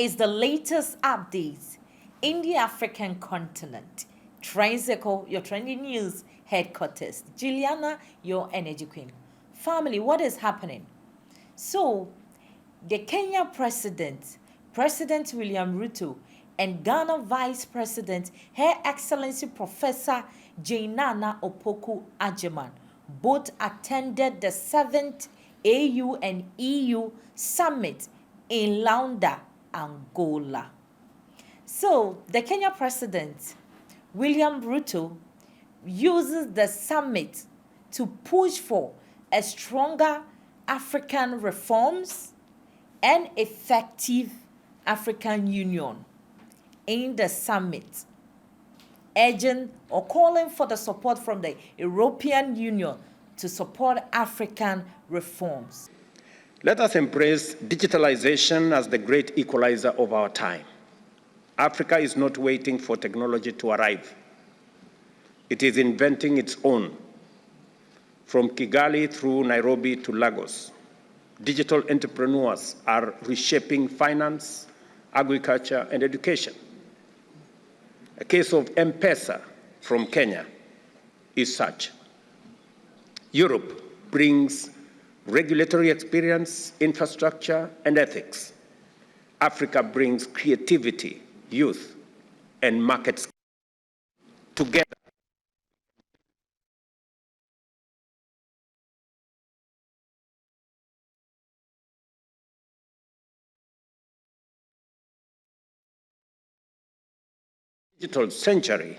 is the latest updates in the African continent. Trendseko, your trending news headquarters. Juliana, your energy queen. Family, what is happening? So, the Kenya President William Ruto, and Ghana Vice President, Her Excellency Professor Jainana Opoku Agyemang, both attended the 7th AU and EU Summit in Luanda, Angola. So, the Kenya President, William Ruto, uses the summit to push for a stronger African reforms and effective African Union in the summit, urging or calling for the support from the European Union to support African reforms. Let us embrace digitalization as the great equalizer of our time. Africa is not waiting for technology to arrive. It is inventing its own. From Kigali through Nairobi to Lagos, digital entrepreneurs are reshaping finance, agriculture, and education. A case of M-Pesa from Kenya is such. Europe brings regulatory experience, infrastructure, and ethics. Africa brings creativity, youth, and markets together. Digital century,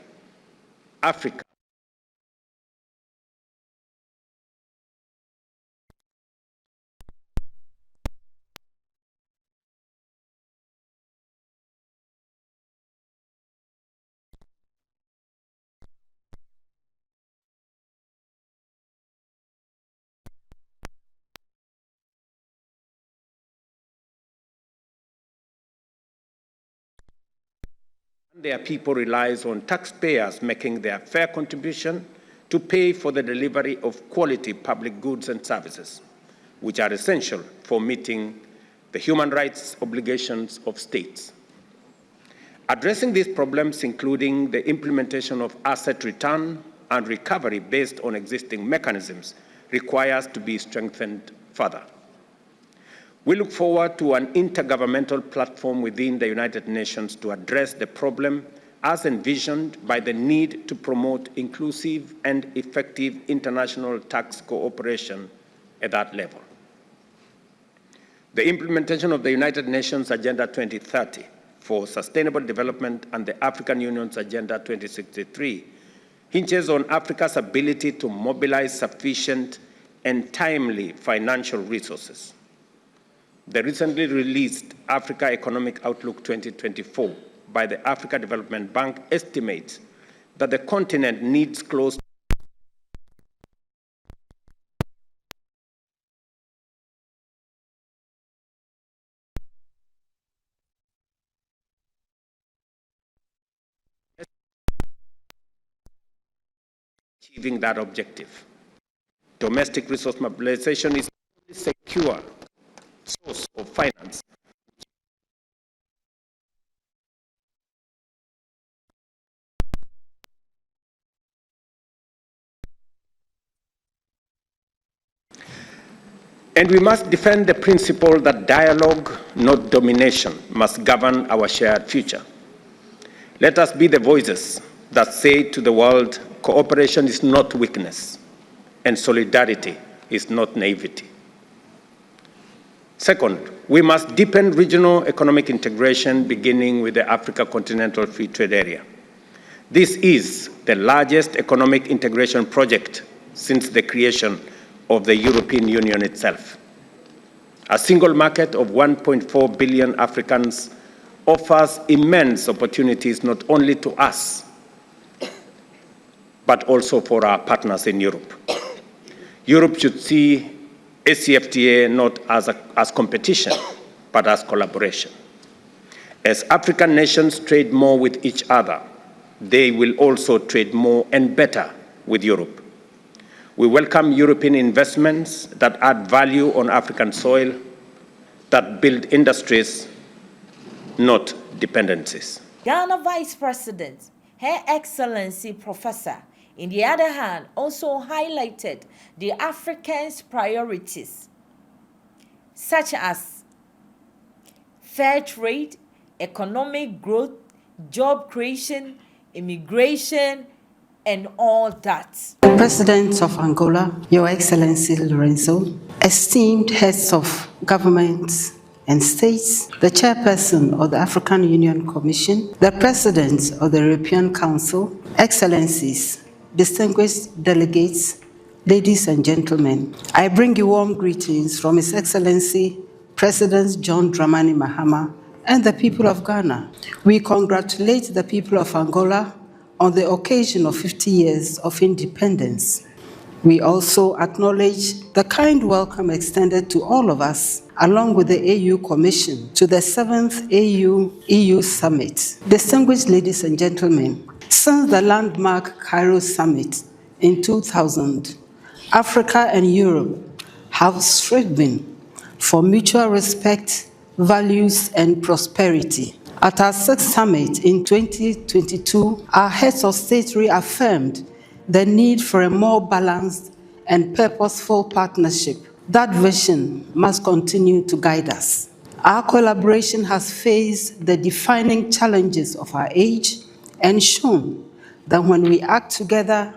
Africa. Their people relies on taxpayers making their fair contribution to pay for the delivery of quality public goods and services, which are essential for meeting the human rights obligations of states. Addressing these problems, including the implementation of asset return and recovery based on existing mechanisms, requires to be strengthened further. We look forward to an intergovernmental platform within the United Nations to address the problem as envisioned by the need to promote inclusive and effective international tax cooperation at that level. The implementation of the United Nations Agenda 2030 for Sustainable Development and the African Union's Agenda 2063 hinges on Africa's ability to mobilize sufficient and timely financial resources. The recently released Africa Economic Outlook 2024 by the Africa Development Bank estimates that the continent needs close to achieving that objective. Domestic resource mobilization is a secure source of finance. And we must defend the principle that dialogue, not domination, must govern our shared future. Let us be the voices that say to the world, cooperation is not weakness, and solidarity is not naivety. Second, we must deepen regional economic integration, beginning with the Africa Continental Free Trade Area. This is the largest economic integration project since the creation of the European Union itself. A single market of 1.4 billion Africans offers immense opportunities not only to us, but also for our partners in Europe. Europe should see ACFTA not as competition, but as collaboration. As African nations trade more with each other, they will also trade more and better with Europe. We welcome European investments that add value on African soil, that build industries, not dependencies. Ghana Vice President, Her Excellency Professor, in the other hand, also highlighted the Africans' priorities, such as fair trade, economic growth, job creation, immigration, and all that. The President of Angola, Your Excellency Lorenzo, esteemed heads of governments and states, the chairperson of the African Union Commission, the President of the European Council, Excellencies, distinguished delegates, ladies and gentlemen, I bring you warm greetings from His Excellency President John Dramani Mahama and the people of Ghana. We congratulate the people of Angola on the occasion of 50 years of independence. We also acknowledge the kind welcome extended to all of us, along with the AU Commission, to the 7th AU-EU Summit. Distinguished ladies and gentlemen, since the landmark Cairo Summit in 2000, Africa and Europe have striven for mutual respect, values, and prosperity. At our 6th summit in 2022, our heads of state reaffirmed the need for a more balanced and purposeful partnership. That vision must continue to guide us. Our collaboration has faced the defining challenges of our age and shown that when we act together,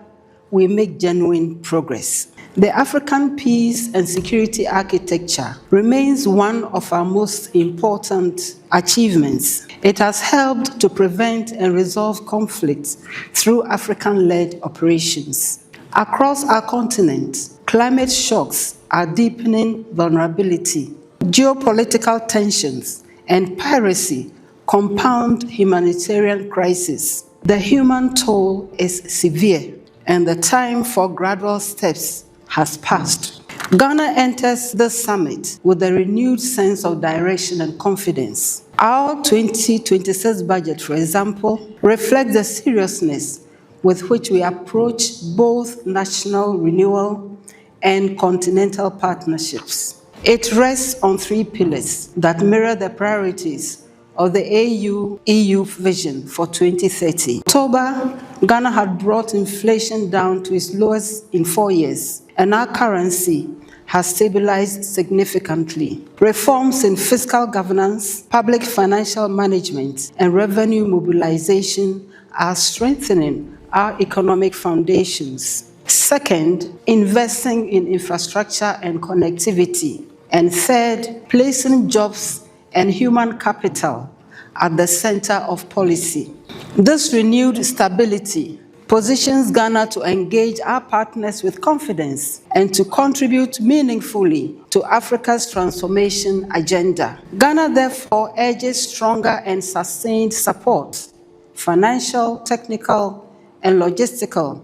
we make genuine progress. The African peace and security architecture remains one of our most important achievements. It has helped to prevent and resolve conflicts through African-led operations. Across our continent, climate shocks are deepening vulnerability. Geopolitical tensions and piracy compound humanitarian crisis. The human toll is severe, and the time for gradual steps has passed. Ghana enters this summit with a renewed sense of direction and confidence. Our 2026 budget, for example, reflects the seriousness with which we approach both national renewal and continental partnerships. It rests on 3 pillars that mirror the priorities of the AU-EU vision for 2030. In October, Ghana had brought inflation down to its lowest in 4 years, and our currency has stabilized significantly. Reforms in fiscal governance, public financial management, and revenue mobilization are strengthening our economic foundations. Second, investing in infrastructure and connectivity. And third, placing jobs and human capital at the center of policy. This renewed stability positions Ghana to engage our partners with confidence and to contribute meaningfully to Africa's transformation agenda. Ghana therefore urges stronger and sustained support, financial, technical, and logistical,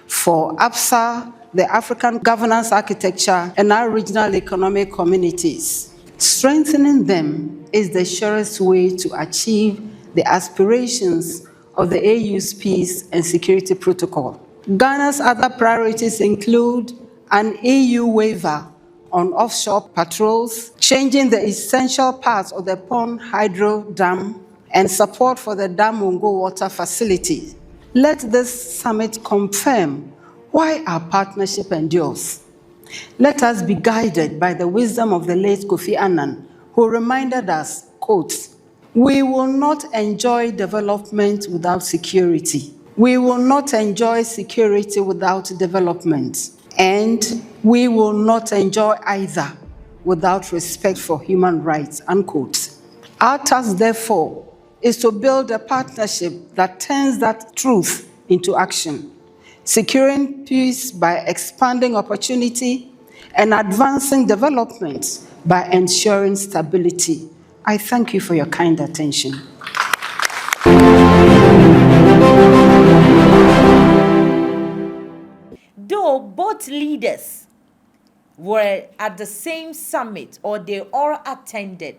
for APSA, the African Governance Architecture, and our regional economic communities. Strengthening them is the surest way to achieve the aspirations of the AU's peace and security protocol. Ghana's other priorities include an EU waiver on offshore patrols, changing the essential parts of the Pond Hydro Dam, and support for the Damongo water facility. Let this summit confirm why our partnership endures. Let us be guided by the wisdom of the late Kofi Annan, who reminded us, quote, "We will not enjoy development without security. We will not enjoy security without development. And we will not enjoy either without respect for human rights," unquote. Our task, therefore, is to build a partnership that turns that truth into action, securing peace by expanding opportunity and advancing development by ensuring stability. I thank you for your kind attention. Though both leaders were at the same summit, or they all attended,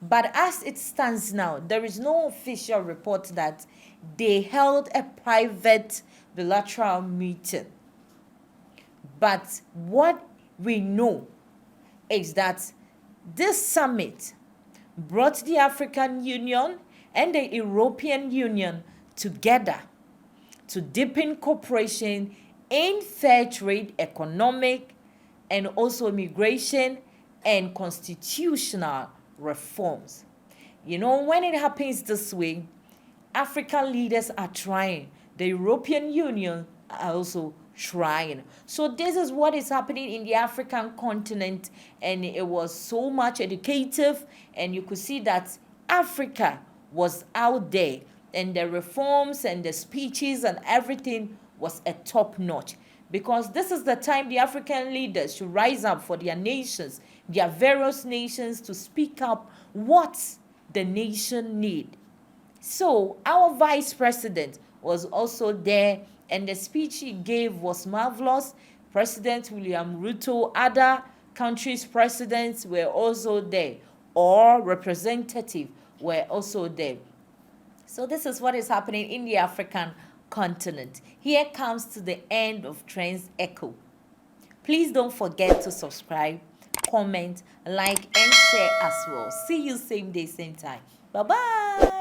but as it stands now, there is no official report that they held a private bilateral meeting. But what we know is that this summit brought the African Union and the European Union together to deepen cooperation in fair trade, economic, and also immigration and constitutional reforms. You know, when it happens this way, African leaders are trying. The European Union are also trying. So this is what is happening in the African continent, and it was so much educative, and you could see that Africa was out there, and the reforms and the speeches and everything was a top notch, because this is the time the African leaders should rise up for their nations, their various nations, to speak up what the nation need. So our vice president was also there, and the speech he gave was marvelous. President William Ruto, other countries' presidents were also there, or representatives were also there. So this is what is happening in the African continent. Here comes to the end of Trends Echo. Please don't forget to subscribe, comment, like, and share as well. See you same day, same time. Bye-bye.